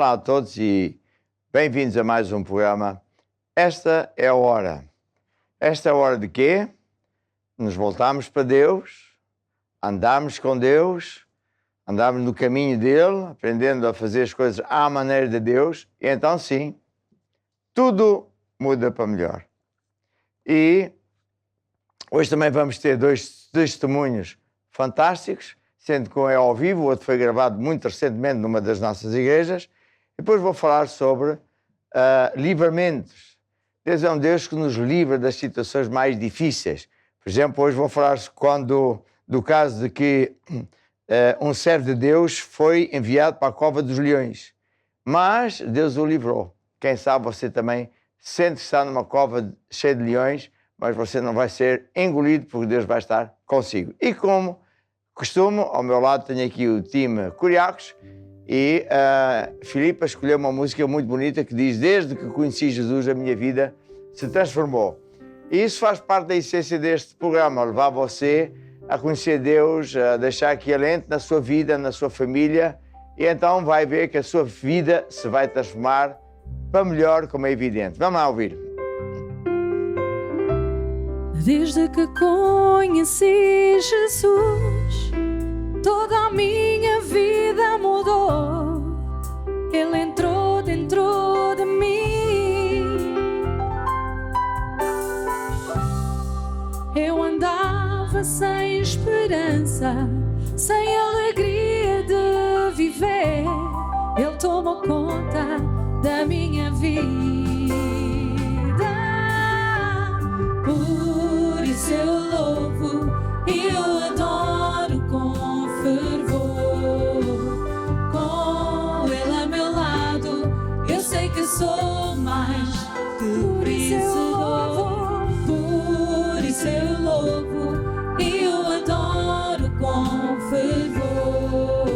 Olá a todos e bem-vindos a mais um programa. Esta é a hora. Esta é a hora de quê? Nos voltarmos para Deus, andarmos com Deus, andarmos no caminho dele, aprendendo a fazer as coisas à maneira de Deus, e então sim, tudo muda para melhor. E hoje também vamos ter dois testemunhos fantásticos, sendo que um é ao vivo, o outro foi gravado muito recentemente numa das nossas igrejas. Depois vou falar sobre livramentos. Deus é um Deus que nos livra das situações mais difíceis. Por exemplo, hoje vou falar do caso de que um servo de Deus foi enviado para a cova dos leões, mas Deus o livrou. Quem sabe você também sente que está numa cova cheia de leões, mas você não vai ser engolido porque Deus vai estar consigo. E como costumo, ao meu lado tenho aqui o time Curiacos e Filipa escolheu uma música muito bonita que diz: desde que conheci Jesus a minha vida se transformou. E isso faz parte da essência deste programa, levar você a conhecer Deus, a deixar que Ele entre na sua vida, na sua família, e então vai ver que a sua vida se vai transformar para melhor, como é evidente. Vamos lá ouvir. Desde que conheci Jesus, toda a minha vida mudou. Ele entrou dentro de mim. Eu andava sem esperança, sem alegria de viver. Ele tomou conta da minha vida. Por isso eu louvo e eu adoro com fervor. Com Ele a meu lado, eu sei que sou mais que vencedor. Por isso eu louvo e eu adoro com fervor.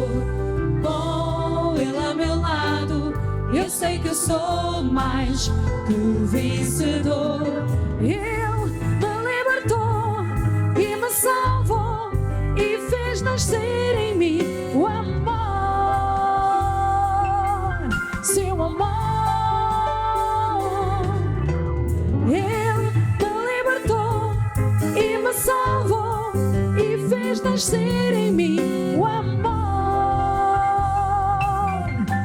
Com Ele a meu lado, eu sei que eu sou mais que vencedor. Ele me libertou e me salvou e fez nascer em mim o amor, seu amor. Ele me libertou e me salvou e fez nascer em mim o amor,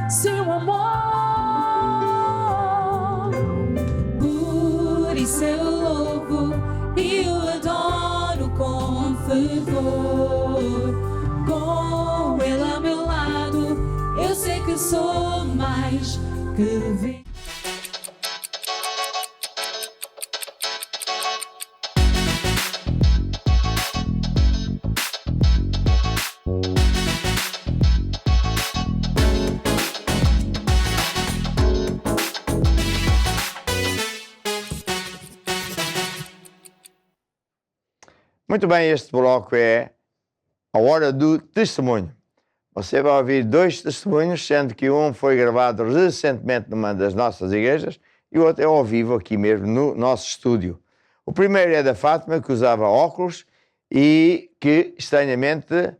seu amor. Por isso eu louvo e eu adoro com fervor. Com Ele a meu lado, eu sei que sou mais que vencedor. Muito bem, este bloco é a hora do testemunho. Você vai ouvir dois testemunhos, sendo que um foi gravado recentemente numa das nossas igrejas e o outro é ao vivo aqui mesmo no nosso estúdio. O primeiro é da Fátima, que usava óculos e que, estranhamente,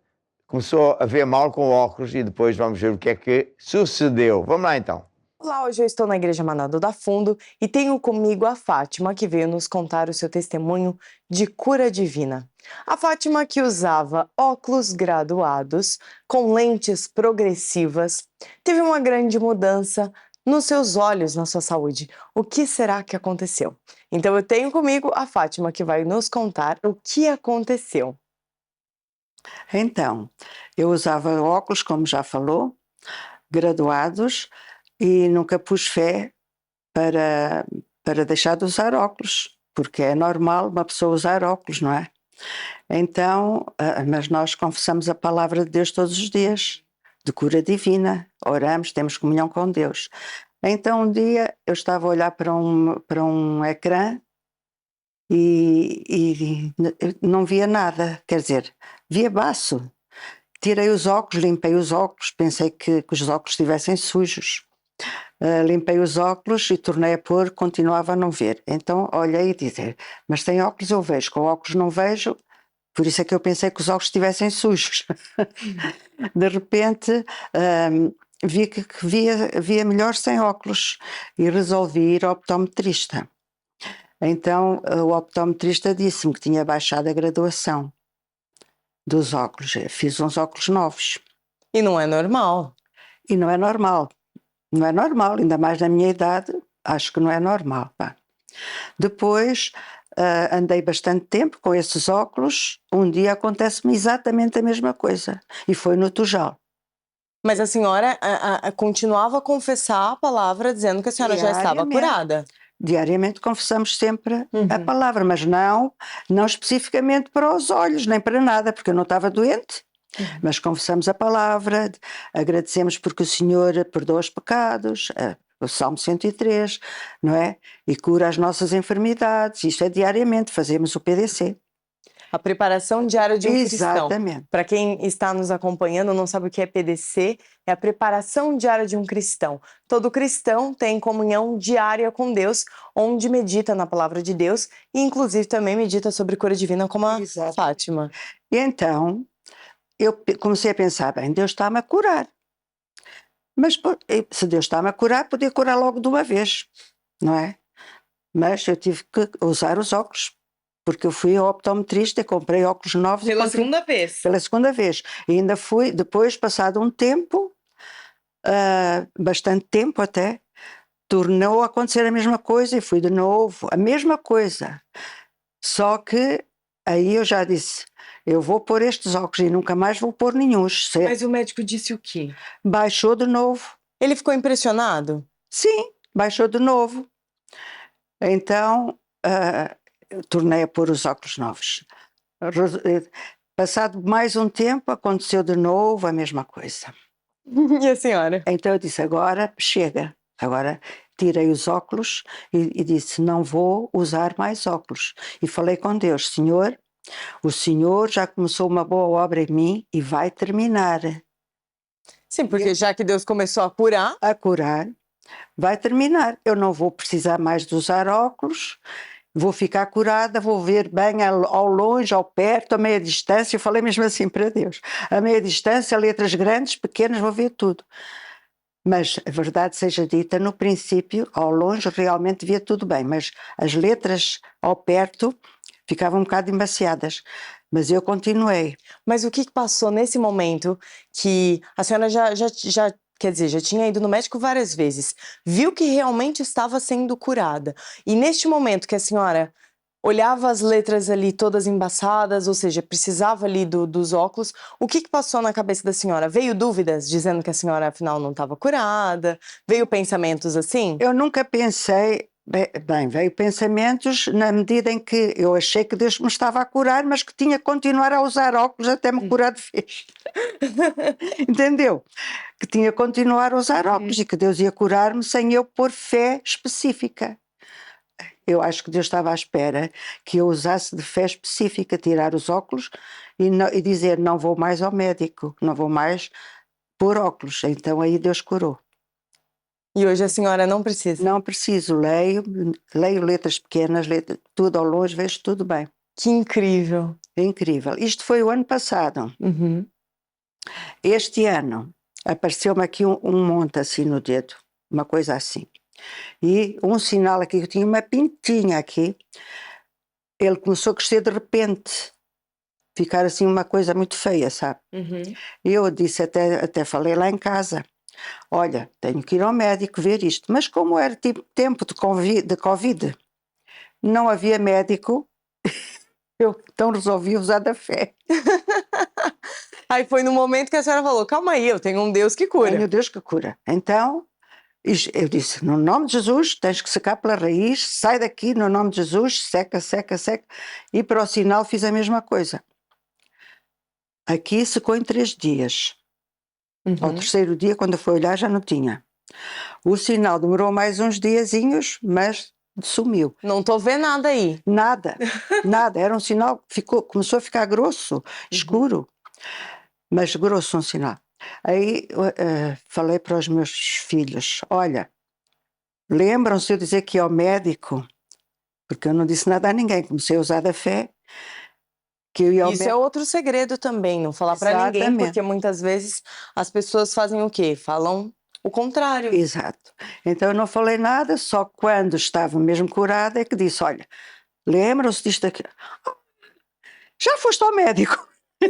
começou a ver mal com óculos e depois vamos ver o que é que sucedeu. Vamos lá então. Olá, hoje eu estou na Igreja Manado da Fundo e tenho comigo a Fátima, que veio nos contar o seu testemunho de cura divina. A Fátima, que usava óculos graduados com lentes progressivas, teve uma grande mudança nos seus olhos, na sua saúde. O que será que aconteceu? Então eu tenho comigo a Fátima, que vai nos contar o que aconteceu. Então, eu usava óculos, como já falou, graduados, e nunca pus fé para deixar de usar óculos, porque é normal uma pessoa usar óculos, não é? Então, mas nós confessamos a palavra de Deus todos os dias, de cura divina, oramos, temos comunhão com Deus. Então um dia eu estava a olhar para um ecrã e não via nada, quer dizer, via baço. Tirei os óculos, limpei os óculos, pensei que os óculos estivessem sujos. Limpei os óculos e tornei a pôr, continuava a não ver. Então olhei e disse, mas tem óculos eu vejo, com óculos não vejo, por isso é que eu pensei que os óculos estivessem sujos. De repente vi que via melhor sem óculos e resolvi ir ao optometrista. Então o optometrista disse-me que tinha baixado a graduação dos óculos. Eu fiz uns óculos novos. E não é normal. E não é normal. Não é normal, ainda mais na minha idade, acho que não é normal. Pá. Depois andei bastante tempo com esses óculos. Um dia acontece-me exatamente a mesma coisa. E foi no Tujal. Mas a senhora continuava a confessar a palavra dizendo que a senhora já estava Diariamente. curada. Diariamente confessamos sempre a Uhum. palavra, mas não especificamente para os olhos, nem para nada, porque eu não estava doente. Mas confessamos a palavra, agradecemos porque o Senhor perdoa os pecados, o Salmo 103, não é? E cura as nossas enfermidades. Isto é diariamente, fazemos o PDC. A preparação diária de um cristão. Exatamente. Para quem está nos acompanhando, não sabe o que é PDC, é a preparação diária de um cristão. Todo cristão tem comunhão diária com Deus, onde medita na palavra de Deus e inclusive também medita sobre cura divina como a Exato. Fátima. E então eu comecei a pensar, bem, Deus está-me a curar. Mas se Deus está-me a curar, podia curar logo de uma vez, não é? Mas eu tive que usar os óculos, porque eu fui ao optometrista e comprei óculos novos. Pela segunda vez. Pela segunda vez. E ainda fui, depois, passado um tempo, bastante tempo até, tornou a acontecer a mesma coisa e fui de novo, a mesma coisa. Só que aí eu já disse, eu vou pôr estes óculos e nunca mais vou pôr nenhum. Mas o médico disse o quê? Baixou de novo. Ele ficou impressionado? Sim, baixou de novo. Então, eu tornei a pôr os óculos novos. Passado mais um tempo, aconteceu de novo a mesma coisa. E a senhora? Então eu disse, agora chega. Agora tirei os óculos e disse, não vou usar mais óculos. E falei com Deus, Senhor, o Senhor já começou uma boa obra em mim e vai terminar. Sim, porque já que Deus começou a curar... A curar, vai terminar. Eu não vou precisar mais de usar óculos, vou ficar curada, vou ver bem ao longe, ao perto, a meia distância. Eu falei mesmo assim para Deus. A meia distância, letras grandes, pequenas, vou ver tudo. Mas a verdade seja dita, no princípio, ao longe, realmente via tudo bem, mas as letras ao perto ficavam um bocado embaciadas. Mas eu continuei. Mas o que passou nesse momento que a senhora já quer dizer, já tinha ido no médico várias vezes, viu que realmente estava sendo curada. E neste momento que a senhora olhava as letras ali todas embaçadas, ou seja, precisava ali dos óculos, o que passou na cabeça da senhora? Veio dúvidas dizendo que a senhora afinal não estava curada? Veio pensamentos assim? Eu nunca pensei, bem, veio pensamentos na medida em que eu achei que Deus me estava a curar, mas que tinha que continuar a usar óculos até me curar de vez. Entendeu? Que tinha que continuar a usar óculos e que Deus ia curar-me sem eu pôr fé específica. Eu acho que Deus estava à espera que eu usasse de fé específica, tirar os óculos e dizer, não vou mais ao médico, não vou mais pôr óculos. Então aí Deus curou. E hoje a senhora não precisa? Não preciso, leio letras pequenas, tudo ao longe, vejo tudo bem. Que incrível. É incrível. Isto foi o ano passado. Uhum. Este ano apareceu-me aqui um monte assim no dedo, uma coisa assim. E um sinal aqui, que tinha uma pintinha aqui, ele começou a crescer de repente, ficar assim uma coisa muito feia, sabe? Uhum. E eu disse, até falei lá em casa, olha, tenho que ir ao médico ver isto. Mas como era tipo tempo de Covid, não havia médico, eu então resolvi usar da fé. Aí foi no momento que a senhora falou, calma aí, eu tenho um Deus que cura. Tenho Deus que cura. Então, eu disse, no nome de Jesus, tens que secar pela raiz, sai daqui, no nome de Jesus, seca, seca, seca. E para o sinal fiz a mesma coisa. Aqui secou em 3 dias. Ao terceiro dia, quando eu fui olhar, já não tinha. O sinal demorou mais uns diazinhos, mas sumiu. Não estou vendo nada aí. Nada, nada. Era um sinal que começou a ficar grosso, escuro, mas grosso um sinal. Aí falei para os meus filhos, olha, lembram-se de eu dizer que ia ao médico? Porque eu não disse nada a ninguém, comecei a usar da fé. que eu ia ao Isso é outro segredo também, não falar para ninguém, Exatamente. porque muitas vezes as pessoas fazem o quê? Falam o contrário. Exato. Então eu não falei nada, só quando estava mesmo curada é que disse, olha, lembram-se disto aqui? Já foste ao médico?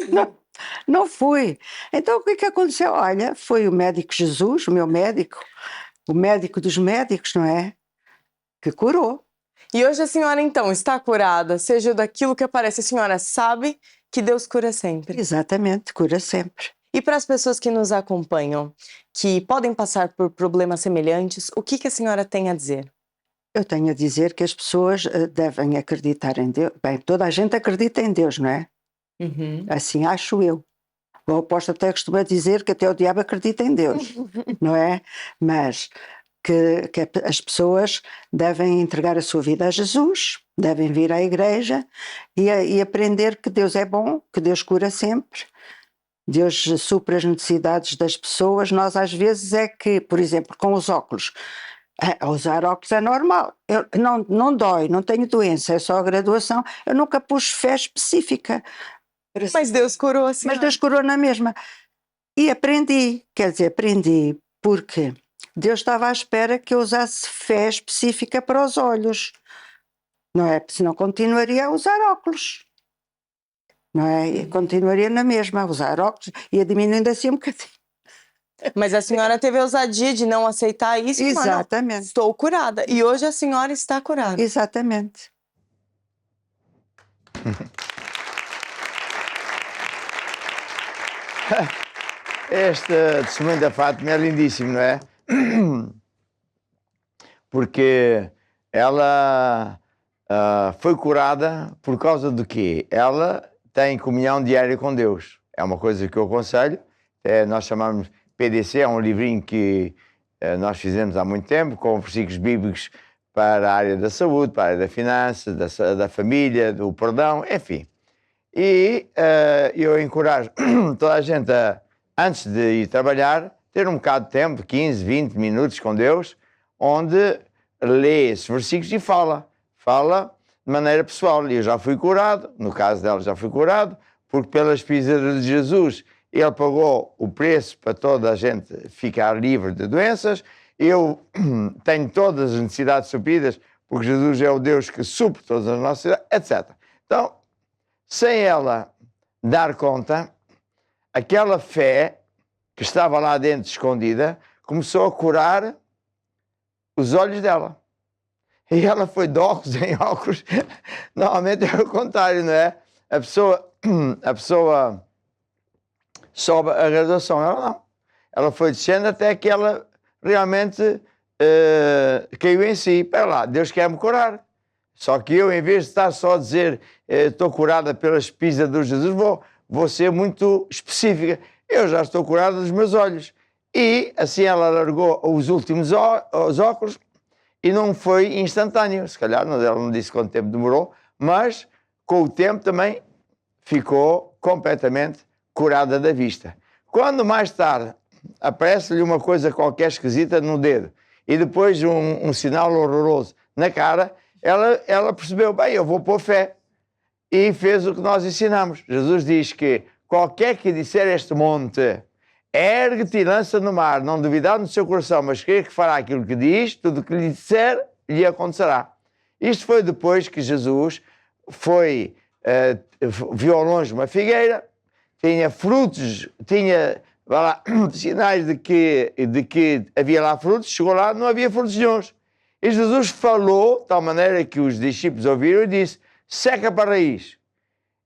Não, não fui. Então o que é que aconteceu? Olha, foi o médico Jesus, o meu médico, o médico dos médicos, não é? Que curou. E hoje a senhora, então, está curada, seja daquilo que aparece, a senhora sabe que Deus cura sempre. Exatamente, cura sempre. E para as pessoas que nos acompanham, que podem passar por problemas semelhantes, o que a senhora tem a dizer? Eu tenho a dizer que as pessoas devem acreditar em Deus. Bem, toda a gente acredita em Deus, não é? Assim acho eu. O apóstolo até costuma dizer que até o diabo acredita em Deus, não é? Mas que as pessoas devem entregar a sua vida a Jesus, devem vir à igreja e aprender que Deus é bom, que Deus cura sempre. Deus supre as necessidades das pessoas. Nós às vezes é que, por exemplo, com os óculos, usar óculos é normal. Não dói, não tenho doença, é só a graduação. Eu nunca pus fé específica. Mas Deus curou a Mas senhora. Deus curou na mesma. E aprendi, quer dizer, aprendi porque Deus estava à espera que eu usasse fé específica para os olhos, não é? Senão continuaria a usar óculos, não é? E continuaria na mesma, a usar óculos, ia diminuindo assim um bocadinho. Mas a senhora teve a ousadia de não aceitar isso e falar, não, Exatamente, estou curada. E hoje a senhora está curada. exatamente. Este testemunho da Fátima é lindíssimo, não é? Porque ela foi curada por causa do quê? Ela tem comunhão diária com Deus. É uma coisa que eu aconselho. Nós chamamos PDC, é um livrinho que nós fizemos há muito tempo, com versículos bíblicos para a área da saúde, para a área da finança, da família, do perdão, enfim. E eu encorajo toda a gente antes de ir trabalhar, ter um bocado de tempo, 15, 20 minutos com Deus, onde lê esses versículos e fala de maneira pessoal. Eu já fui curado, no caso dela já fui curado, porque pelas pisaduras de Jesus ele pagou o preço para toda a gente ficar livre de doenças. Eu tenho todas as necessidades supridas, porque Jesus é o Deus que supre todas as nossas necessidades, etc. Então, sem ela dar conta, aquela fé que estava lá dentro escondida começou a curar os olhos dela. E ela foi de óculos em óculos. Normalmente é o contrário, não é? A pessoa sobe a graduação, ela não. Ela foi descendo até que ela realmente caiu em si. Espera lá, Deus quer me curar. Só que eu, em vez de estar só a dizer estou curada pelas pisaduras de Jesus, vou ser muito específica. Eu já estou curada dos meus olhos. E assim ela largou os últimos os óculos e não foi instantâneo. Se calhar ela não disse quanto tempo demorou, mas com o tempo também ficou completamente curada da vista. Quando mais tarde aparece-lhe uma coisa qualquer esquisita no dedo e depois um sinal horroroso na cara, ela percebeu, bem, eu vou pôr fé. E fez o que nós ensinamos. Jesus diz que qualquer que disser este monte, ergue-te e lança no mar, não duvidar no seu coração, mas crer que fará aquilo que diz, tudo o que lhe disser, lhe acontecerá. Isto foi depois que Jesus viu ao longe uma figueira, tinha frutos, tinha sinais de que havia lá frutos, chegou lá, não havia frutos nenhuns. E Jesus falou, de tal maneira que os discípulos ouviram e disse, seca para a raiz.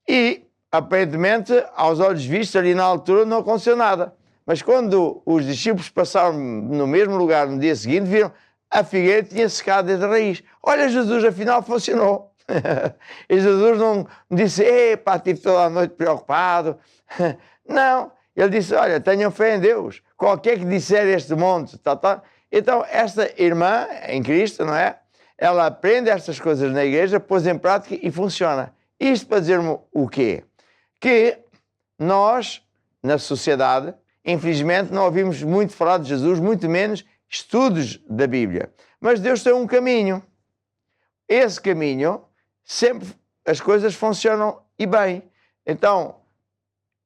E, aparentemente, aos olhos vistos, ali na altura, não aconteceu nada. Mas quando os discípulos passaram no mesmo lugar no dia seguinte, viram a figueira tinha secado desde a raiz. Olha, Jesus, afinal, funcionou. E Jesus não disse, epá, estive toda a noite preocupado. Não, ele disse, olha, tenham fé em Deus. Qualquer que disser este monte, tal. Então, esta irmã em Cristo, não é? Ela aprende estas coisas na igreja, pôs em prática e funciona. Isto para dizer-me o quê? Que nós, na sociedade, infelizmente, não ouvimos muito falar de Jesus, muito menos estudos da Bíblia. Mas Deus tem um caminho. Esse caminho, sempre as coisas funcionam e bem. Então,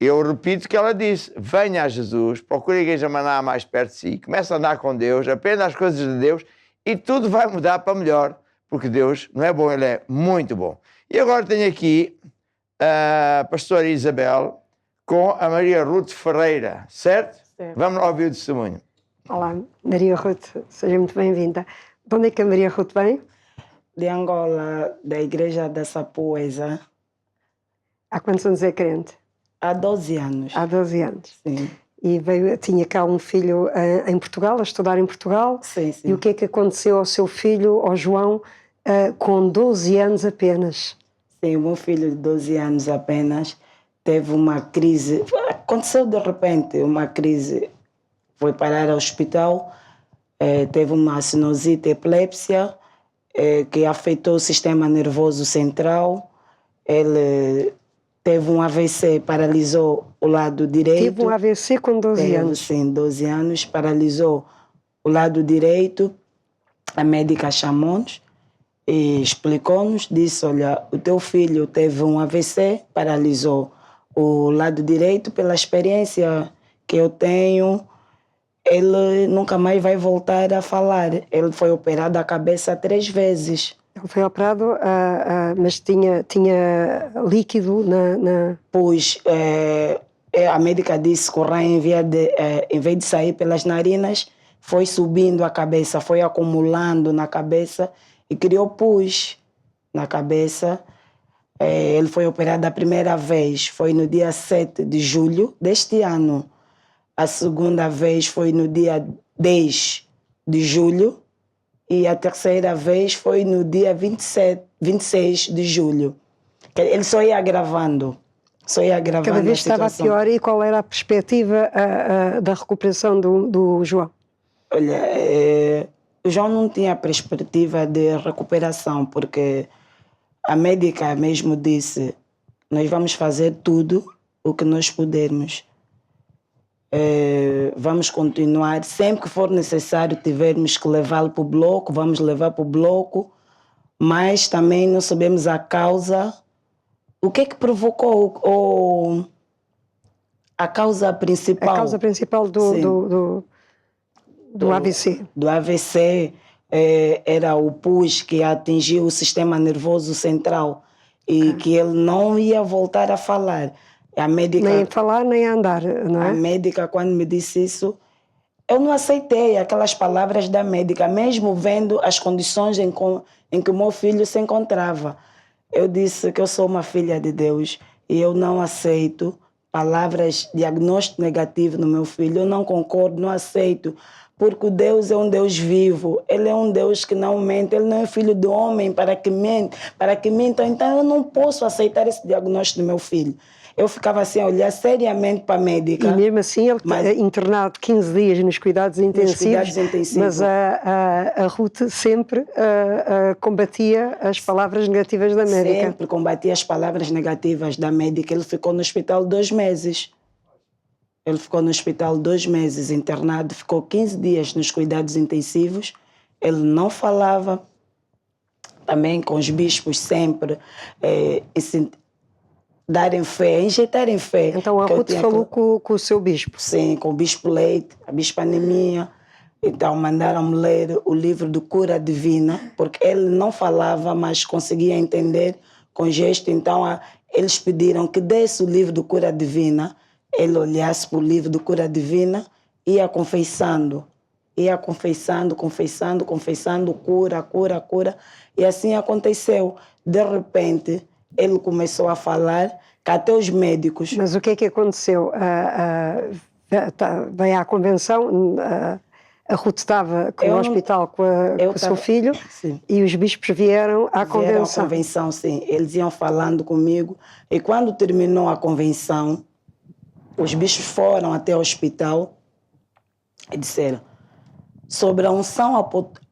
eu repito o que ela disse. Venha a Jesus, procure a Igreja Maná mais perto de si, comece a andar com Deus, aprenda as coisas de Deus e tudo vai mudar para melhor, porque Deus não é bom, Ele é muito bom. E agora tenho aqui a pastora Isabel com a Maria Ruth Ferreira, certo? Certo. Vamos lá ouvir o testemunho. Olá, Maria Ruth, seja muito bem-vinda. De onde é que a Maria Ruth vem? De Angola, da igreja da Sapuesa, Há quantos anos é crente? há 12 anos. Há 12 anos. Sim, E tinha cá um filho em Portugal, a estudar em Portugal. sim, sim. E o que é que aconteceu ao seu filho, ao João, com 12 anos apenas? Sim, o meu filho de 12 anos apenas teve uma crise. Aconteceu de repente uma crise. Foi parar ao hospital, teve uma sinusite, epilepsia, que afetou o sistema nervoso central. Ele teve um AVC, paralisou o lado direito. Teve um AVC com 12 Teve, anos. sim, 12 anos, paralisou o lado direito. A médica chamou-nos e explicou-nos, disse, olha, o teu filho teve um AVC, paralisou o lado direito. Pela experiência que eu tenho, ele nunca mais vai voltar a falar. Ele foi operado a cabeça 3 vezes. Ele foi operado, mas tinha líquido na... Pois a médica disse que o raio, em vez de sair pelas narinas, foi subindo a cabeça, foi acumulando na cabeça e criou pus na cabeça. Ele foi operado a primeira vez, foi no dia 7 de julho deste ano. A segunda vez foi no dia 10 de julho. E a terceira vez foi no dia 26 de julho. Ele só ia agravando. Cada vez estava pior. E qual era a perspectiva da recuperação do João? Olha, o João não tinha perspectiva de recuperação, porque a médica mesmo disse, nós vamos fazer tudo o que nós pudermos. Vamos continuar, sempre que for necessário tivermos que levá-lo para o bloco, vamos levar para o bloco, mas também não sabemos a causa, o que é que provocou a causa principal. A causa principal do AVC. Do AVC era o pus que atingiu o sistema nervoso central e que ele não ia voltar a falar. A médica, nem falar, nem andar, não é? A médica, quando me disse isso, eu não aceitei aquelas palavras da médica, mesmo vendo as condições em que o meu filho se encontrava. Eu disse que eu sou uma filha de Deus e eu não aceito palavras, diagnóstico negativo no meu filho. Eu não concordo, não aceito, porque Deus é um Deus vivo. Ele é um Deus que não mente. Ele não é filho do homem para que minta. Então eu não posso aceitar esse diagnóstico do meu filho. Eu ficava assim a olhar seriamente para a médica. E mesmo assim ele internado 15 dias nos cuidados intensivos, mas a Ruth sempre combatia as palavras negativas da médica. Sempre combatia as palavras negativas da médica. Ele ficou no hospital 2 meses. Ele ficou no hospital 2 meses internado, ficou 15 dias nos cuidados intensivos. Ele não falava. Também com os bispos sempre darem fé, injetarem fé. Então a Ruth falou com o seu bispo? Sim, com o bispo Leite, a bispa Anemia. Então mandaram-me ler o livro do Cura Divina, porque ele não falava, mas conseguia entender com gesto. Então eles pediram que desse o livro do Cura Divina, ele olhasse para o livro do Cura Divina e ia confessando, cura. E assim aconteceu. De repente, ele começou a falar que até os médicos... Mas o que é que aconteceu? Veio à convenção, a Ruth estava no hospital com o seu filho, sim, e os bispos vieram à convenção. Vieram à convenção, sim. Eles iam falando comigo. E quando terminou a convenção, os bispos foram até o hospital e disseram: sobre a unção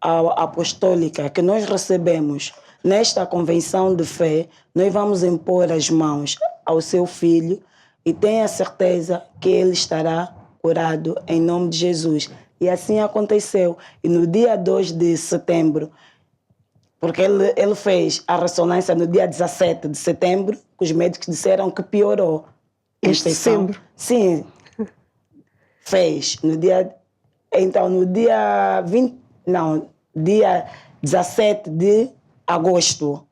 apostólica que nós recebemos nesta convenção de fé, nós vamos impor as mãos ao seu filho e tenha certeza que ele estará curado em nome de Jesus. E assim aconteceu. E no dia 2 de setembro, Porque ele fez a ressonância no dia 17 de setembro, que os médicos disseram que piorou. Este setembro? Sim. Fez no dia... Então, no dia 20... Não, dia 17 de agosto,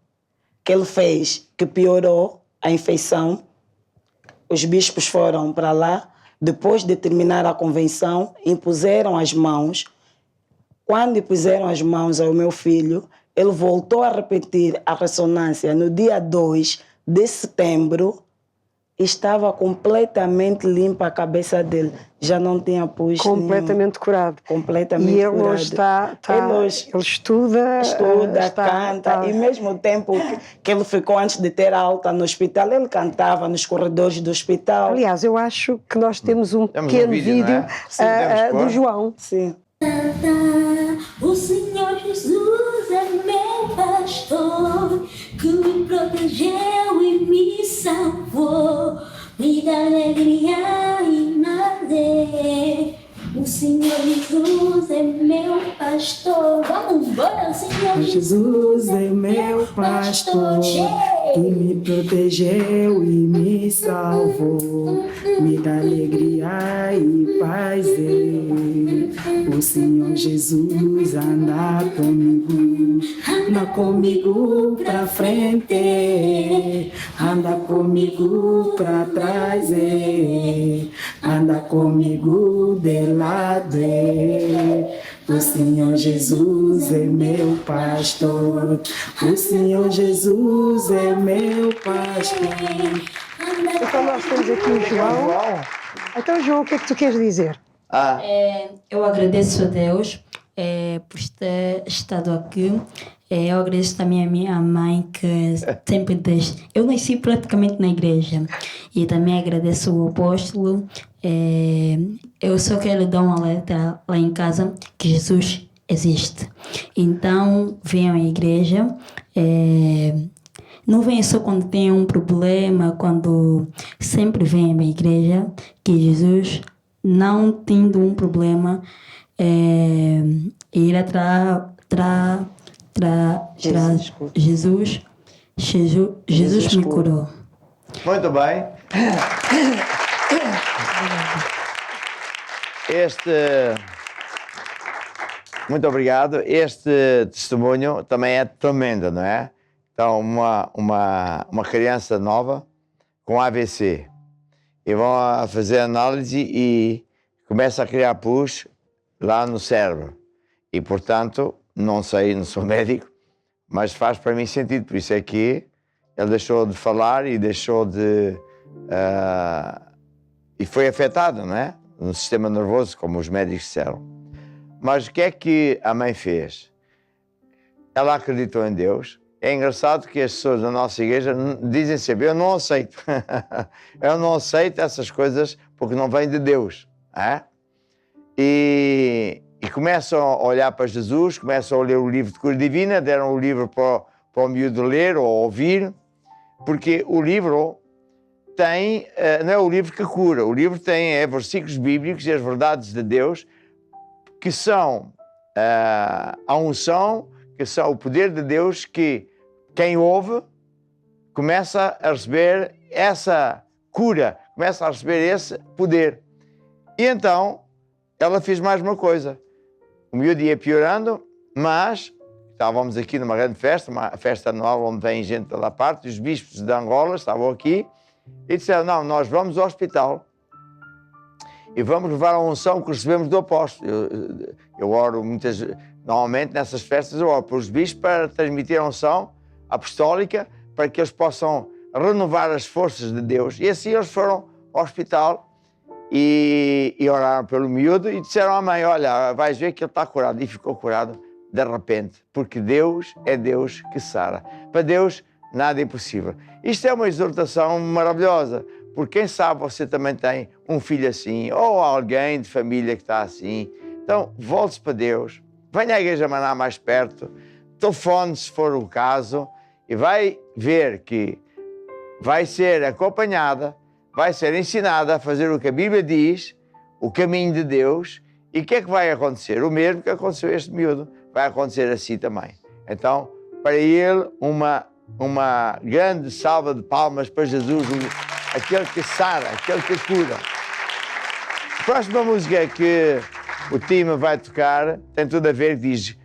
que ele fez, que piorou a infecção. Os bispos foram para lá, depois de terminar a convenção, impuseram as mãos. Quando impuseram as mãos ao meu filho, ele voltou a repetir a ressonância no dia 2 de setembro. Estava completamente limpa a cabeça dele. Já não tinha pus completamente curado. Completamente e ele curado. Hoje ele estuda, canta. E mesmo o tempo que ele ficou antes de ter alta no hospital, ele cantava nos corredores do hospital. Aliás, eu acho que nós temos um pequeno vídeo, do João. Sim. O Senhor Jesus é meu pastor, que me protegeu e me salvou, me dá alegria e prazer. O Senhor Jesus é meu pastor. Vamos embora, o Senhor Jesus é meu pastor, que me protegeu e me salvou, me dá alegria e paz. O Senhor Jesus anda comigo pra frente, anda comigo pra trás, anda comigo de lado. O Senhor Jesus é meu pastor, o Senhor Jesus é meu pastor. Então nós temos aqui o João. Então, João, o que é que tu queres dizer? Eu agradeço a Deus por ter estado aqui. Eu agradeço também a minha mãe, que sempre desde... Eu nasci praticamente na igreja. E também agradeço o apóstolo. Eu só quero dar um alerta lá em casa que Jesus existe. Então, venham à igreja. Não venham só quando tem um problema, quando sempre venham à igreja, que Jesus, não tendo um problema, irá Jesus me curou. Muito bem. Muito obrigado. Este testemunho também é tremendo, não é? Então, uma criança nova com AVC. E vão a fazer análise e começa a criar pus lá no cérebro. E, portanto, não sei, não sou médico, mas faz para mim sentido. Por isso é que ele deixou de falar e deixou de... e foi afetado, não é? No sistema nervoso, como os médicos disseram. Mas o que é que a mãe fez? Ela acreditou em Deus. É engraçado que as pessoas da nossa igreja dizem sempre: eu não aceito. Eu não aceito essas coisas porque não vêm de Deus. É? E começam a olhar para Jesus, começam a ler o livro de cura divina, deram o livro para o miúdo ler ou ouvir, porque o livro tem, não é o livro que cura, o livro tem versículos bíblicos e as verdades de Deus, que são a unção, que são o poder de Deus, que quem ouve começa a receber essa cura, começa a receber esse poder. E então ela fez mais uma coisa. O miúdo ia piorando, mas estávamos aqui numa grande festa, uma festa anual onde vem gente da parte, os bispos de Angola estavam aqui e disseram: não, nós vamos ao hospital e vamos levar a unção que recebemos do apóstolo. Eu oro normalmente nessas festas, eu oro para os bispos para transmitir a unção apostólica, para que eles possam renovar as forças de Deus. E assim eles foram ao hospital e oraram pelo miúdo e disseram à mãe: olha, vais ver que ele está curado. E ficou curado de repente, porque Deus é Deus que sara. Para Deus nada é impossível. Isto é uma exortação maravilhosa, porque quem sabe você também tem um filho assim, ou alguém de família que está assim. Então, volte-se para Deus, venha à Igreja Maná mais perto, telefone se for o caso, e vai ver que vai ser acompanhada, vai ser ensinada a fazer o que a Bíblia diz, o caminho de Deus. E o que é que vai acontecer? O mesmo que aconteceu a este miúdo vai acontecer assim também. Então, para ele uma grande salva de palmas para Jesus, aquele que sara, aquele que cura. A próxima música que o time vai tocar tem tudo a ver, diz: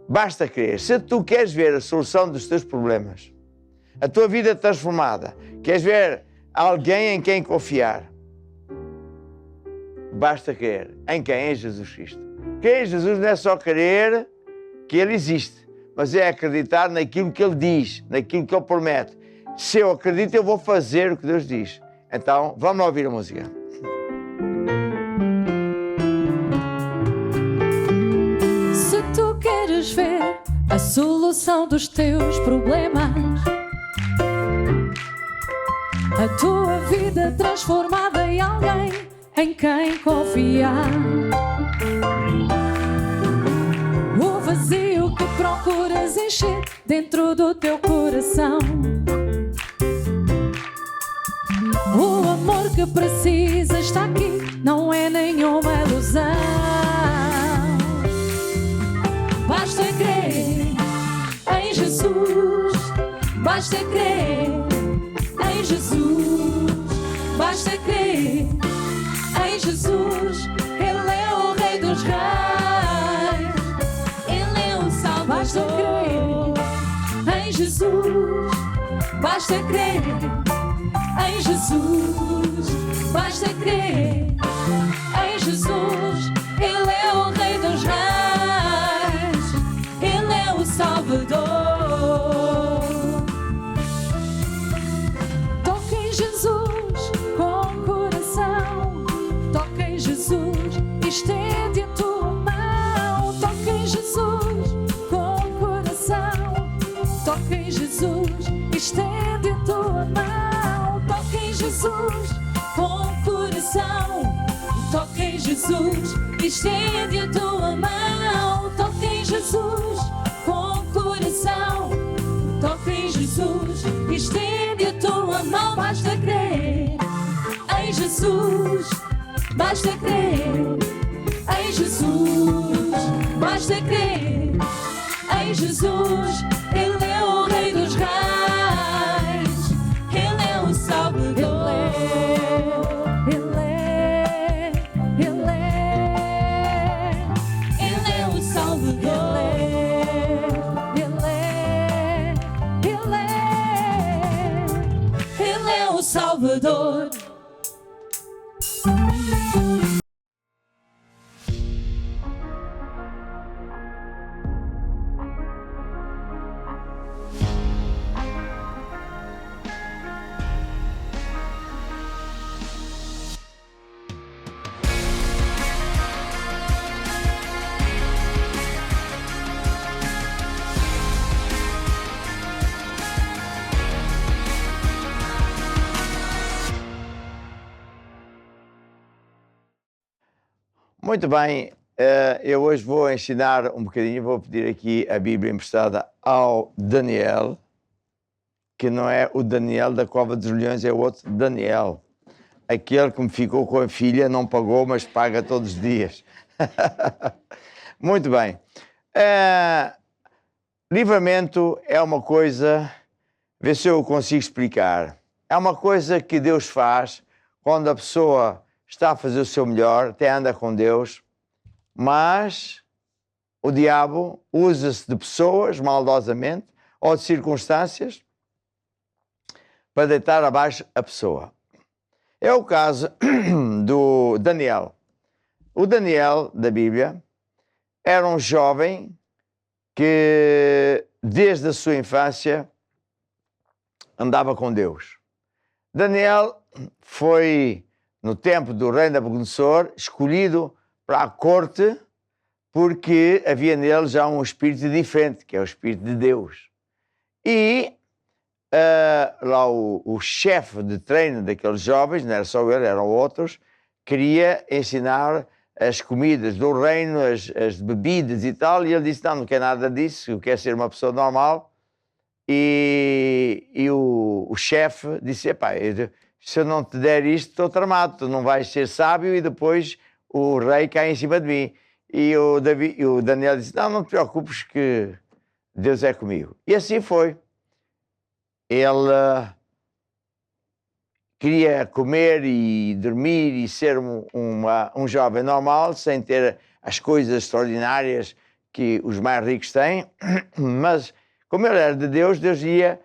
basta crer. Se tu queres ver a solução dos teus problemas, a tua vida transformada, queres ver alguém em quem confiar, basta crer. Em quem? Em Jesus Cristo. Crer em Jesus não é só crer que Ele existe, mas é acreditar naquilo que Ele diz, naquilo que Ele promete. Se eu acredito, eu vou fazer o que Deus diz. Então, vamos ouvir a música. Se tu queres ver a solução dos teus problemas, a tua vida transformada em alguém em quem confiar, o vazio que procuras encher dentro do teu coração, o amor que precisas está aqui, não é nenhuma ilusão. Basta crer em Jesus, basta crer em Jesus, basta crer em Jesus. Ele é o Rei dos Reis, Ele é o Salvador. Basta crer em Jesus, basta crer em Jesus, basta crer em Jesus. Ele é o Rei dos Reis, Ele é o Salvador. Toca em Jesus com o coração, toca em Jesus, estende a tua mão. Toca em Jesus com o coração, toca em Jesus, estende a tua mão. Toca em Jesus com o coração, toca em Jesus, estende a tua mão. Toca em Jesus com o coração, toca em Jesus, estende a tua mão. Basta crer em Jesus, basta crer em Jesus, basta crer em Jesus. Ele é o Rei dos Reis, Ele é o Salvador. Ele é o Salvador. Ele é o Salvador. Muito bem, eu hoje vou ensinar um bocadinho, vou pedir aqui a Bíblia emprestada ao Daniel, que não é o Daniel da Cova dos Leões, é o outro Daniel. Aquele que me ficou com a filha, não pagou, mas paga todos os dias. Muito bem. Livramento é uma coisa, vê se eu consigo explicar, é uma coisa que Deus faz quando a pessoa está a fazer o seu melhor, até anda com Deus, mas o diabo usa-se de pessoas maldosamente ou de circunstâncias para deitar abaixo a pessoa. É o caso do Daniel. O Daniel da Bíblia era um jovem que desde a sua infância andava com Deus. Daniel foi, no tempo do rei Nabucodonosor, escolhido para a corte porque havia nele já um espírito diferente, que é o Espírito de Deus. E lá o chefe de treino daqueles jovens, não era só ele, eram outros, queria ensinar as comidas do reino, as bebidas e tal, e ele disse, não quer nada disso, eu quero ser uma pessoa normal. E o chefe disse, epá, se eu não te der isto, estou tramado, tu não vais ser sábio e depois o rei cai em cima de mim. E o Daniel disse, não te preocupes que Deus é comigo. E assim foi. Ele queria comer e dormir e ser um jovem normal, sem ter as coisas extraordinárias que os mais ricos têm, mas como ele era de Deus, Deus ia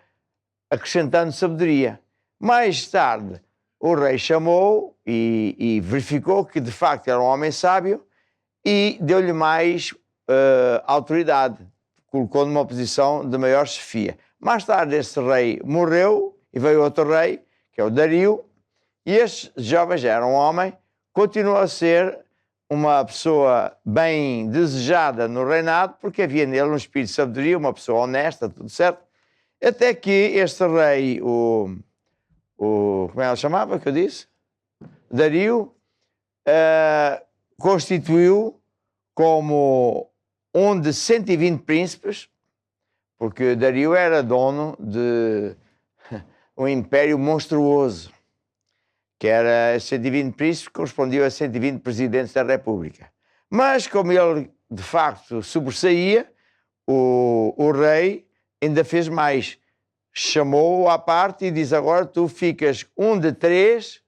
acrescentando sabedoria. Mais tarde, o rei chamou e verificou que de facto era um homem sábio e deu-lhe mais autoridade, colocou numa posição de maior chefia. Mais tarde esse rei morreu e veio outro rei, que é o Dario, e este jovem já era um homem, continuou a ser uma pessoa bem desejada no reinado, porque havia nele um espírito de sabedoria, uma pessoa honesta, tudo certo, até que este rei, como é que ele chamava, que eu disse? Dario, constituiu como um de 120 príncipes, porque Dario era dono de um império monstruoso, que era 120 príncipes, correspondiam a 120 presidentes da República. Mas, como ele, de facto, sobressaía, o rei ainda fez mais. Chamou-o à parte e diz, agora tu ficas um de 3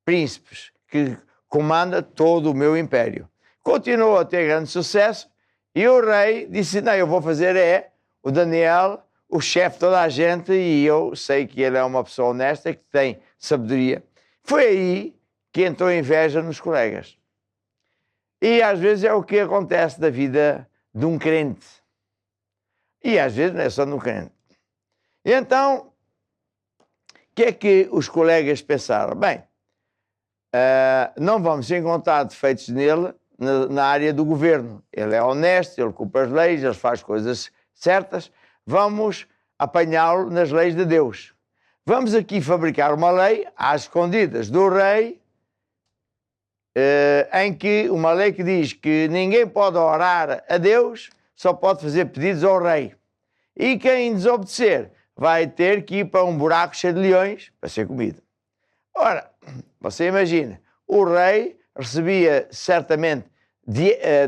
príncipes que comanda todo o meu império. Continuou a ter grande sucesso e o rei disse, não, eu vou fazer o Daniel, o chefe de toda a gente, e eu sei que ele é uma pessoa honesta, que tem sabedoria. Foi aí que entrou inveja nos colegas. E às vezes é o que acontece da vida de um crente. E às vezes não é só no crente. E então, o que é que os colegas pensaram? Bem, não vamos encontrar defeitos nele na área do governo. Ele é honesto, ele cumpre as leis, ele faz coisas certas. Vamos apanhá-lo nas leis de Deus. Vamos aqui fabricar uma lei às escondidas do rei, em que uma lei que diz que ninguém pode orar a Deus, só pode fazer pedidos ao rei. E quem desobedecer vai ter que ir para um buraco cheio de leões para ser comido. Ora, você imagina, o rei recebia certamente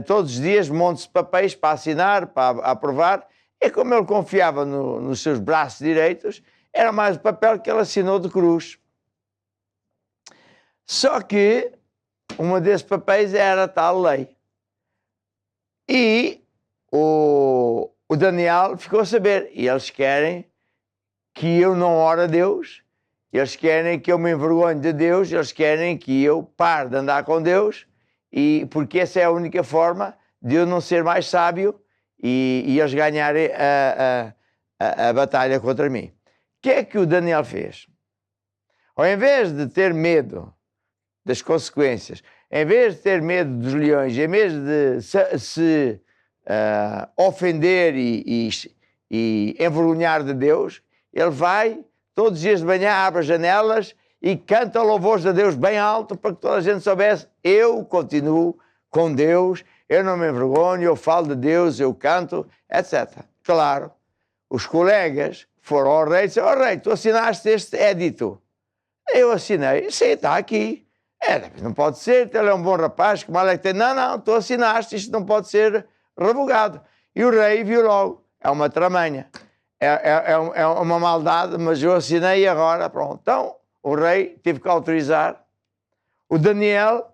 todos os dias montes de papéis para assinar, para aprovar, e como ele confiava nos seus braços direitos, era mais o papel que ele assinou de cruz. Só que um desses papéis era a tal lei. E o Daniel ficou a saber, e eles querem que eu não ore a Deus, eles querem que eu me envergonhe de Deus, eles querem que eu pare de andar com Deus, e porque essa é a única forma de eu não ser mais sábio e eles ganharem a batalha contra mim. O que é que o Daniel fez? Ao invés de ter medo das consequências, em vez de ter medo dos leões, em vez de se ofender e envergonhar de Deus, ele vai, todos os dias de manhã, abre as janelas e canta louvores a Deus bem alto para que toda a gente soubesse, eu continuo com Deus, eu não me envergonho, eu falo de Deus, eu canto, etc. Claro, os colegas foram ao rei e disseram, ó rei, tu assinaste este édito. Eu assinei, sim, está aqui. Não pode ser, ele é um bom rapaz, que mal é que tem. Não, tu assinaste, isto não pode ser revogado. E o rei viu logo, é uma tramanha, é uma maldade, mas eu assinei agora, pronto. Então, o rei teve que autorizar o Daniel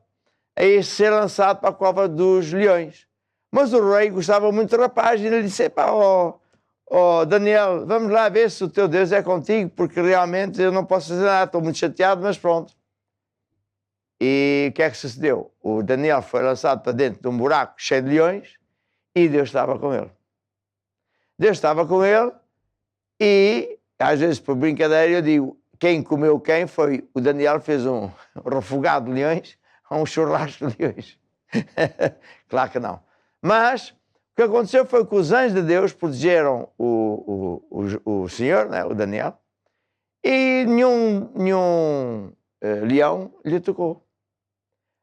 a ser lançado para a cova dos leões. Mas o rei gostava muito do rapaz e ele disse, Daniel, vamos lá ver se o teu Deus é contigo, porque realmente eu não posso fazer nada, estou muito chateado, mas pronto. E o que é que sucedeu? O Daniel foi lançado para dentro de um buraco cheio de leões e Deus estava com ele. Deus estava com ele e, às vezes por brincadeira, eu digo, quem comeu quem foi o Daniel, fez um refogado de leões ou um churrasco de leões. Claro que não. Mas o que aconteceu foi que os anjos de Deus protegeram o senhor, né, o Daniel, e nenhum leão lhe tocou.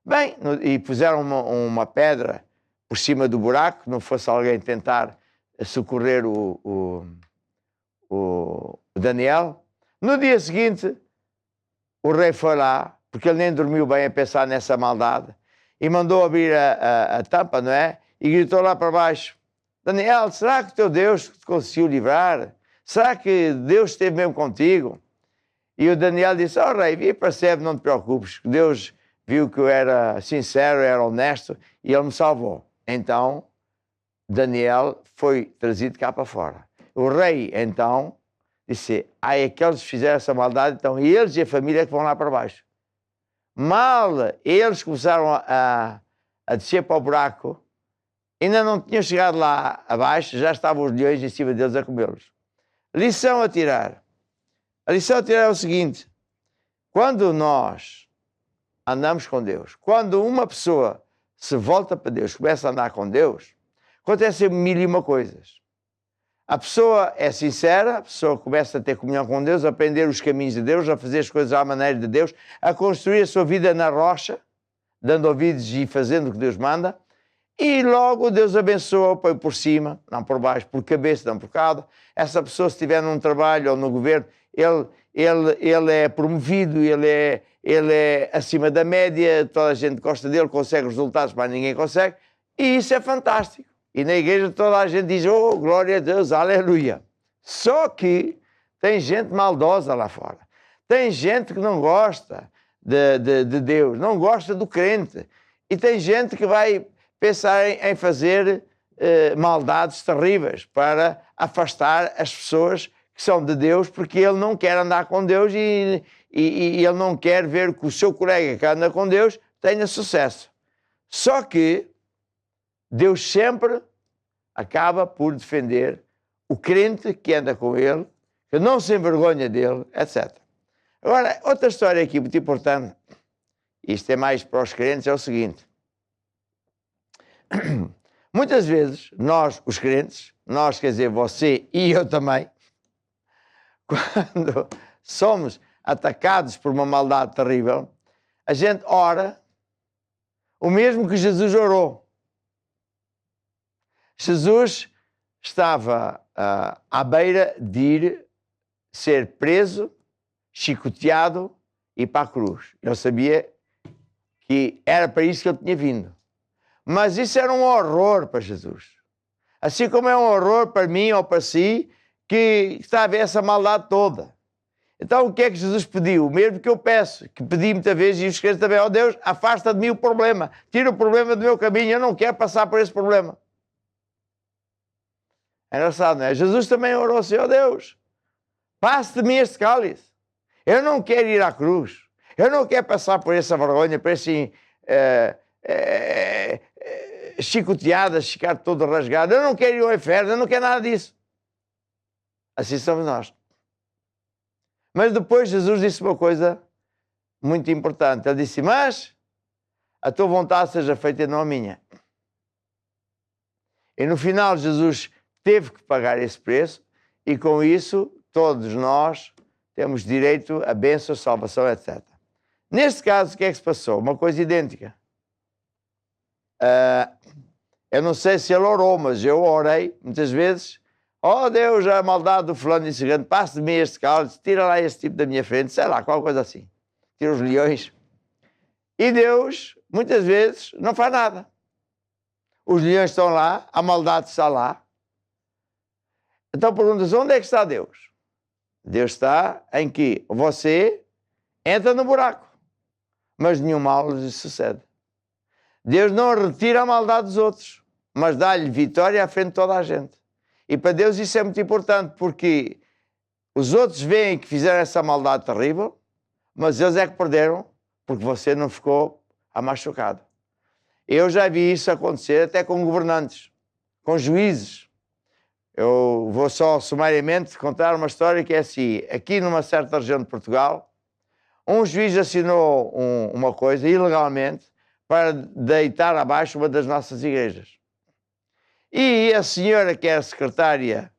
Bem, e puseram uma pedra por cima do buraco, que não fosse alguém tentar socorrer o Daniel. No dia seguinte, o rei foi lá, porque ele nem dormiu bem a pensar nessa maldade, e mandou abrir a tampa, não é? E gritou lá para baixo, Daniel, será que o teu Deus te conseguiu livrar? Será que Deus esteve mesmo contigo? E o Daniel disse, rei, e percebe, não te preocupes, que Deus viu que eu era sincero, era honesto, e ele me salvou. Então, Daniel foi trazido cá para fora. O rei, então, disse, aqueles que fizeram essa maldade, então eles e a família que vão lá para baixo. Mal eles começaram a descer para o buraco, ainda não tinham chegado lá abaixo, já estavam os leões em cima deles a comê-los. Lição a tirar. A lição a tirar é o seguinte, quando nós andamos com Deus, quando uma pessoa se volta para Deus, começa a andar com Deus, acontecem 1001 coisas. A pessoa é sincera, a pessoa começa a ter comunhão com Deus, a aprender os caminhos de Deus, a fazer as coisas à maneira de Deus, a construir a sua vida na rocha, dando ouvidos e fazendo o que Deus manda, e logo Deus abençoa, põe por cima, não por baixo, por cabeça, não por cauda. Essa pessoa, se estiver num trabalho ou no governo, ele é promovido, ele é acima da média, toda a gente gosta dele, consegue resultados, mas ninguém consegue, e isso é fantástico. E na igreja toda a gente diz, oh, glória a Deus, aleluia. Só que tem gente maldosa lá fora. Tem gente que não gosta de Deus, não gosta do crente. E tem gente que vai pensar em fazer maldades terríveis para afastar as pessoas que são de Deus, porque ele não quer andar com Deus e ele não quer ver que o seu colega que anda com Deus tenha sucesso. Só que Deus sempre acaba por defender o crente que anda com ele, que não se envergonha dele, etc. Agora, outra história aqui muito importante, isto é mais para os crentes, é o seguinte. Muitas vezes, nós, os crentes, nós, quer dizer, você e eu também, quando somos atacados por uma maldade terrível, a gente ora o mesmo que Jesus orou. Jesus estava à beira de ir ser preso, chicoteado e para a cruz. Ele sabia que era para isso que ele tinha vindo. Mas isso era um horror para Jesus. Assim como é um horror para mim ou para si, que está a ver essa maldade toda. Então o que é que Jesus pediu? O mesmo que eu peço, que pedi muitas vezes, e os crentes também, ó Deus, afasta de mim o problema, tira o problema do meu caminho, eu não quero passar por esse problema. É engraçado, não é? Jesus também orou assim, ó Deus, passe de mim este cálice. Eu não quero ir à cruz. Eu não quero passar por essa vergonha, por esse chicoteadas, ficar todo rasgado. Eu não quero ir ao inferno, eu não quero nada disso. Assim somos nós. Mas depois Jesus disse uma coisa muito importante. Ele disse, mas a tua vontade seja feita e não a minha. E no final Jesus teve que pagar esse preço e com isso todos nós temos direito a bênção, salvação, etc. Neste caso, o que é que se passou? Uma coisa idêntica. Eu não sei se ele orou, mas eu orei muitas vezes. Oh Deus, a maldade do fulano e cigano, passe de mim este cálice, tira lá esse tipo da minha frente, sei lá, qualquer coisa assim. Tira os leões. E Deus, muitas vezes, não faz nada. Os leões estão lá, a maldade está lá. Então pergunta-se, onde é que está Deus? Deus está em que você entra no buraco, mas nenhum mal lhe sucede. Deus não retira a maldade dos outros, mas dá-lhe vitória à frente de toda a gente. E para Deus isso é muito importante, porque os outros veem que fizeram essa maldade terrível, mas eles é que perderam, porque você não ficou machucado. Eu já vi isso acontecer até com governantes, com juízes. Eu vou só sumariamente contar uma história que é assim. Aqui numa certa região de Portugal, um juiz assinou uma coisa ilegalmente para deitar abaixo uma das nossas igrejas. E a senhora, que é a secretária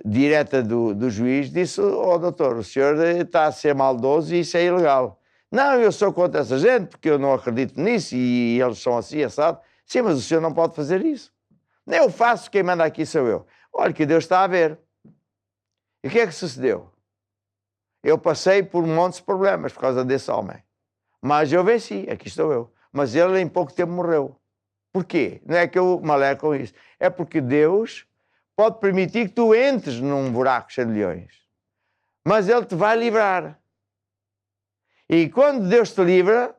direta do juiz, disse, doutor, o senhor está a ser maldoso e isso é ilegal. Não, eu sou contra essa gente, porque eu não acredito nisso e eles são assim, assado. Sim, mas o senhor não pode fazer isso. Nem eu faço, quem manda aqui sou eu. Olha que Deus está a ver. E o que é que sucedeu? Eu passei por um monte de problemas por causa desse homem. Mas eu venci, aqui estou eu. Mas ele em pouco tempo morreu. Porquê? Não é que eu maleco com isso. É porque Deus pode permitir que tu entres num buraco cheio de leões. Mas Ele te vai livrar. E quando Deus te livra,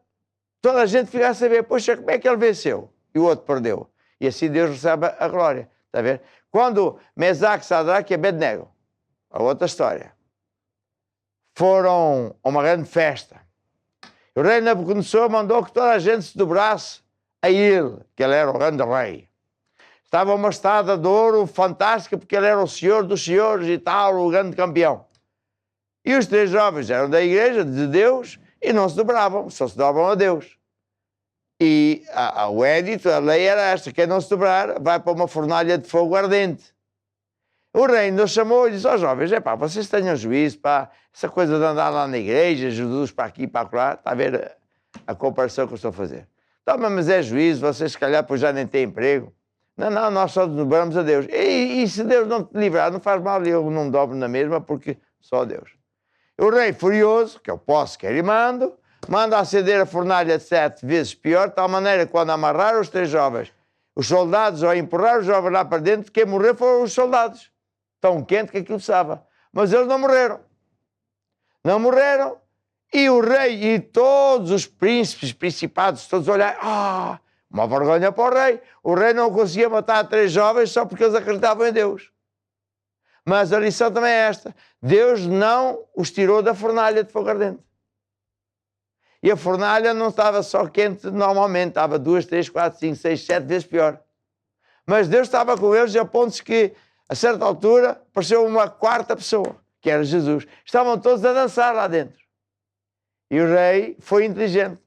toda a gente fica a saber, poxa, como é que ele venceu? E o outro perdeu. E assim Deus recebe a glória. Está a ver? Quando Mesaque, Sadraque e Abednego, a outra história, foram a uma grande festa, o rei Nabucodonosor mandou que toda a gente se dobrasse a ele, que ele era o grande rei. Estava uma estada de ouro fantástica, porque ele era o senhor dos senhores e tal, o grande campeão. E os 3 jovens eram da igreja de Deus e não se dobravam, só se dobravam a Deus. E o édito, a lei era esta: quem não se dobrar vai para uma fornalha de fogo ardente. O rei nos chamou e disse: ó jovens, vocês tenham juízo, essa coisa de andar lá na igreja, Jesus para aqui e para lá, está a ver a comparação que eu estou a fazer. Então, mas é juízo, vocês se calhar depois já nem têm emprego. Não, nós só nos dobramos a Deus. E se Deus não te livrar, não faz mal, eu não me dobro na mesma, porque só Deus. O rei furioso, que eu posso, quer e manda acender a fornalha de 7 vezes pior, de tal maneira que quando amarraram os 3 jovens, os soldados, ao empurrar os jovens lá para dentro, quem morreu foram os soldados. Tão quente que aquilo estava. Mas eles não morreram. Não morreram. E o rei e todos os príncipes, principados, todos olharam. Uma vergonha para o rei. O rei não conseguia matar 3 jovens só porque eles acreditavam em Deus. Mas a lição também é esta: Deus não os tirou da fornalha de fogo ardente. E a fornalha não estava só quente normalmente, estava 2, 3, 4, 5, 6, 7 vezes pior. Mas Deus estava com eles a pontos que, a certa altura, apareceu uma 4ª pessoa, que era Jesus. Estavam todos a dançar lá dentro. E o rei foi inteligente.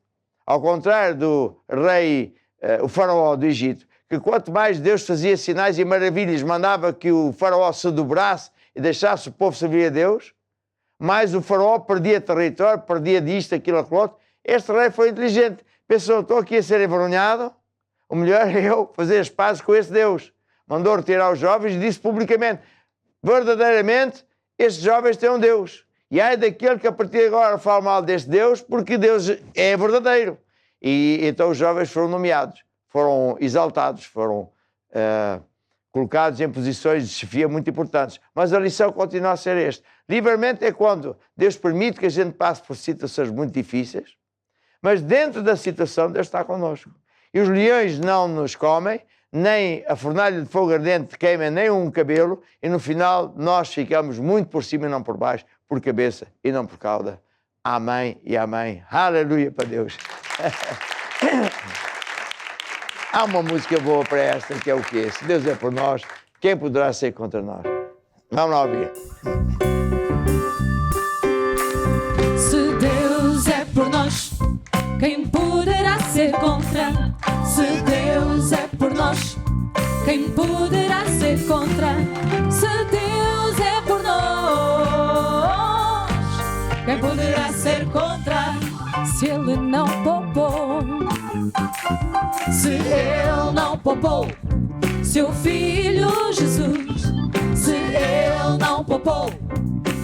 Ao contrário do rei, o faraó do Egito, que quanto mais Deus fazia sinais e maravilhas, mandava que o faraó se dobrasse e deixasse o povo servir a Deus, mais o faraó perdia território, perdia disto, aquilo, aquilo outro. Este rei foi inteligente. Pensou: estou aqui a ser envergonhado, o melhor é eu fazer as pazes com esse Deus. Mandou retirar os jovens e disse publicamente: verdadeiramente, estes jovens têm um Deus. E ai daquele que a partir de agora fala mal deste Deus, porque Deus é verdadeiro. E então os jovens foram nomeados, foram exaltados, foram colocados em posições de chefia muito importantes. Mas a lição continua a ser esta: livramento é quando Deus permite que a gente passe por situações muito difíceis, mas dentro da situação Deus está connosco. E os leões não nos comem, nem a fornalha de fogo ardente queima nem um cabelo, e no final nós ficamos muito por cima e não por baixo, por cabeça e não por cauda. Amém e amém. Aleluia para Deus. Há uma música boa para esta, que é o quê? Se Deus é por nós, quem poderá ser contra nós? Vamos lá ouvir. Se Deus é por nós, quem poderá ser contra? Se Deus é por nós, quem poderá ser contra? Se Deus é por nós, quem poderá ser contra? Se Ele não poupou, se Ele não poupou seu Filho Jesus, se Ele não poupou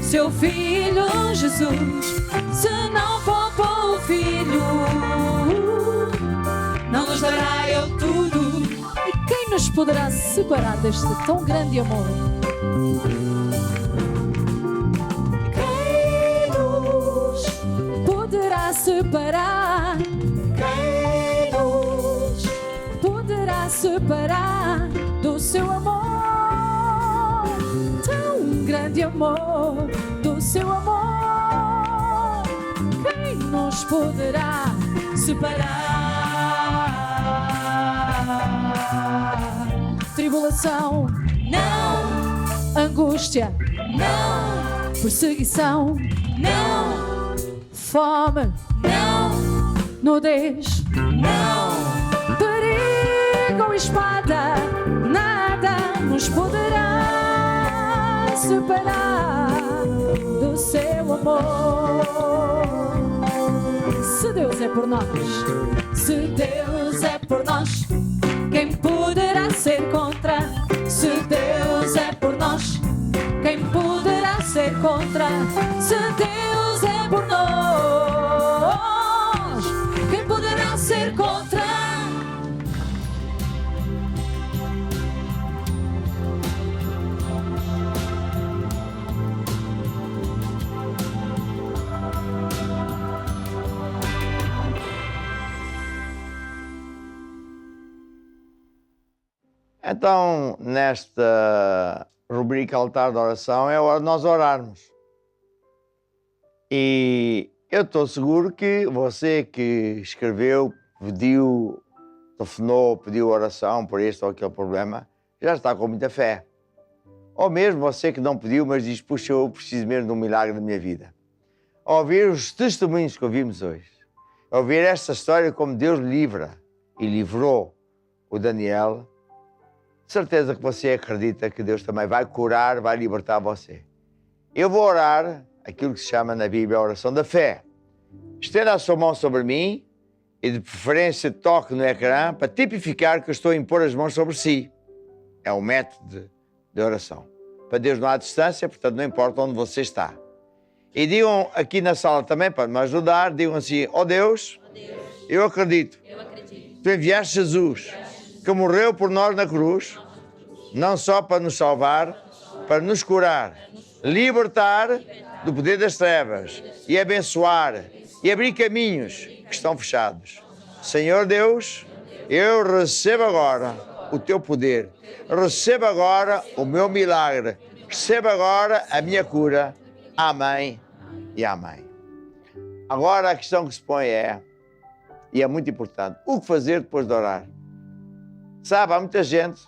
seu Filho Jesus, se não poupou o Filho, não nos dará Ele tudo. E quem nos poderá separar deste tão grande amor? Quem nos Poderá separar? Quem nos Poderá separar do seu amor? Tão grande amor, do seu amor. Quem nos poderá separar? Tribulação, não, angústia, não, perseguição, não, fome, não, nudez, não, perigo e espada, nada nos poderá separar do seu amor. Se Deus é por nós, se Deus é por nós, quem poderá ser contra? Se Deus é por nós, quem poderá ser contra? Se Deus é por nós, quem poderá ser contra? Então, nesta rubrica Altar de Oração, é hora de nós orarmos. E eu estou seguro que você que escreveu, pediu, telefonou, pediu oração por este ou aquele problema, já está com muita fé. Ou mesmo você que não pediu, mas diz, puxa, eu preciso mesmo de um milagre na minha vida. Ao ouvir os testemunhos que ouvimos hoje, ao ouvir esta história como Deus livra e livrou o Daniel, de certeza que você acredita que Deus também vai curar, vai libertar você. Eu vou orar aquilo que se chama na Bíblia a oração da fé. Estenda a sua mão sobre mim e de preferência toque no ecrã para tipificar que eu estou a impor as mãos sobre si. É um método de oração. Para Deus não há distância, portanto não importa onde você está. E digam aqui na sala também, para me ajudar, digam assim, ó Deus, eu acredito. Tu enviaste Jesus, que morreu por nós na cruz, não só para nos salvar, para nos curar, libertar do poder das trevas e abençoar e abrir caminhos que estão fechados. Senhor Deus, eu recebo agora o teu poder, recebo agora o meu milagre, recebo agora a minha cura. Amém e amém. Agora a questão que se põe é, e é muito importante, o que fazer depois de orar? Sabe, há muita gente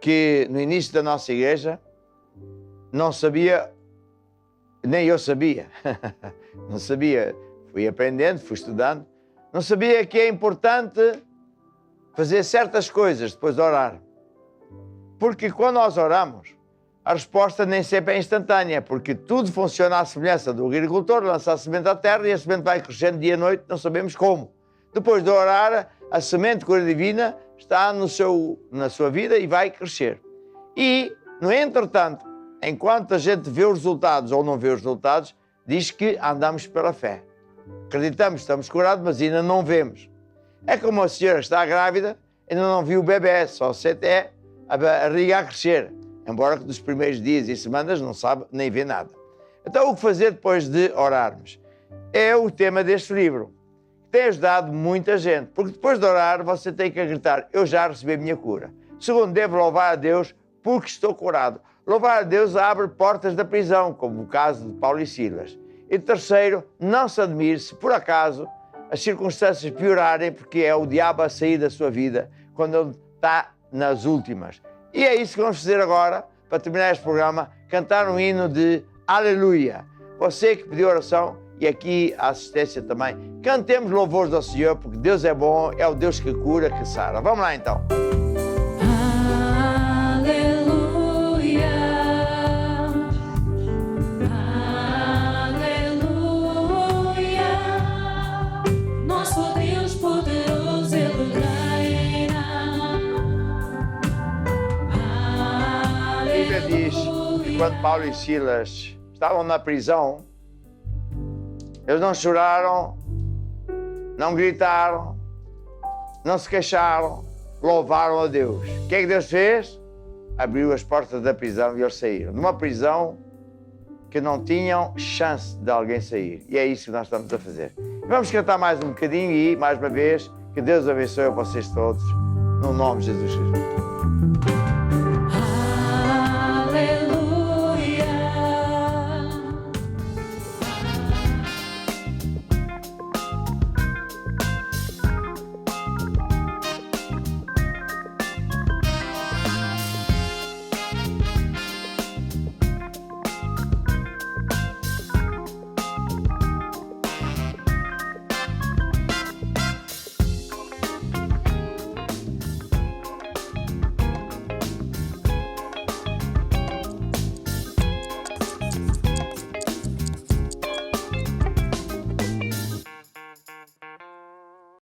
que no início da nossa igreja não sabia, nem eu sabia, não sabia, fui aprendendo, fui estudando, não sabia que é importante fazer certas coisas depois de orar. Porque quando nós oramos, a resposta nem sempre é instantânea, porque tudo funciona à semelhança do agricultor, lança a semente à terra e a semente vai crescendo dia e noite, não sabemos como. Depois de orar, a semente de cura divina está na sua vida e vai crescer. E, no entretanto, enquanto a gente vê os resultados ou não vê os resultados, diz que andamos pela fé. Acreditamos que estamos curados, mas ainda não vemos. É como a senhora está grávida, ainda não viu o bebê, só sente a barriga a crescer. Embora que dos primeiros dias e semanas não sabe nem vê nada. Então, o que fazer depois de orarmos? É o tema deste livro. Tem ajudado muita gente, porque depois de orar você tem que acreditar, eu já recebi a minha cura. Segundo, devo louvar a Deus porque estou curado. Louvar a Deus abre portas da prisão, como o caso de Paulo e Silas. E terceiro, não se admire se por acaso as circunstâncias piorarem, porque é o diabo a sair da sua vida quando ele está nas últimas. E é isso que vamos fazer agora, para terminar este programa, cantar um hino de Aleluia. Você que pediu oração, e aqui a assistência também, cantemos louvores ao Senhor, porque Deus é bom, é o Deus que cura, que sara. Vamos lá então. Aleluia, aleluia, nosso Deus poderoso, Ele reina. A Bíblia diz que quando Paulo e Silas estavam na prisão, eles não choraram, não gritaram, não se queixaram, louvaram a Deus. O que é que Deus fez? Abriu as portas da prisão e eles saíram. Numa prisão que não tinham chance de alguém sair. E é isso que nós estamos a fazer. Vamos cantar mais um bocadinho e, mais uma vez, que Deus abençoe a vocês todos, no nome de Jesus Cristo.